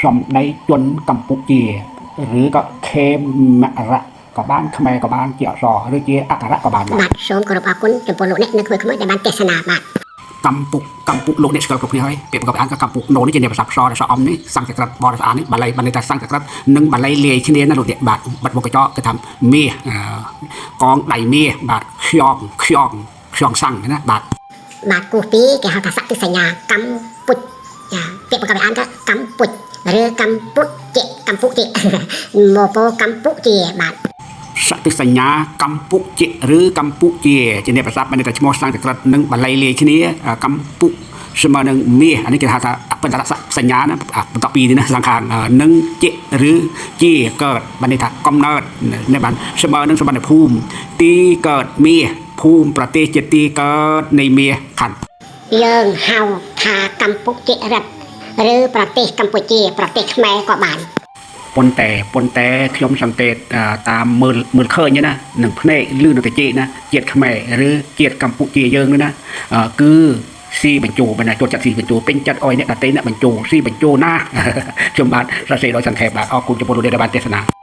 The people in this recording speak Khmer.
สมในจนกัมพูเจียหรือก็เคมระก็บ้านขมายก็บ้านเกี่ยวซอหรือเจียอักระก็บ้านบาทសូមគោរពអរគុណចំពោះលោកអ្នកនៅក្មួយៗដែលបានទេសនាបាទกัมปุโลเนี่ยสกัดกับพี่ให้เปรียบกับอ่านกับกัมปุโนนี่จะเนี่ยภาษาซอซออมนี่สังเกตบอลอ่านนี่บัลลัยแต่สังเกตนึ่งบัลลัยเลี้ยขี้เนี้ยนั่นหลุดเนี่ยบาดบัดบกกระจอกระทำเมียกองไดเมียบาดขยองสั่งนะบาดគូពីគេហៅថាសក្តិសញ្ញាកម្ពុជពាក្យប្រកបដោយអានថាកម្ពុជឬកម្ពុជមកពោកម្ពុជាបាទសតិសញ្ញាកម្ពុជាหรือកម្ពុជាជាអ្នកប្រសាទបានតែឈ្មោះសង្កក្រឹតនឹងបល័យលាយគ្នាកម្ពុស្មើនឹងមាសអានេះគេហៅថាបន្តរសញ្ញាណាបន្តពីនេះណាសង្ខារនឹងជាឬជាកើតបានន័យថាកំណើតនៅបានស្មើនឹងសម្បត្តិភូមិទីកើតមាសភូមិប្រទេសជាទីកើតនៃមាសខណ្ឌយើងហៅថាកម្ពុជារដ្ឋឬប្រទេសកម្ពុជាប្រទេសខ្មែរក៏បានប៉ុន្តែខ្ញុំសង្កេតតាមមើលឃើញណានឹងភ្នែកឬនៅតែជេណាជាតិខ្មែរឬជាតិកម្ពុជាយើងណាគឺស៊ីបញ្ជូបណ្ណាចូលចិត្តស៊ីបញ្ជូពេញចិត្តអុយអ្នកដតេអ្នកបញ្ជូស៊ីបញ្ជូណាខ្ញុំបាទសរសេរដោយសង្ខេបបាទអរគុណចំពោះលោកដែលបានទេសនា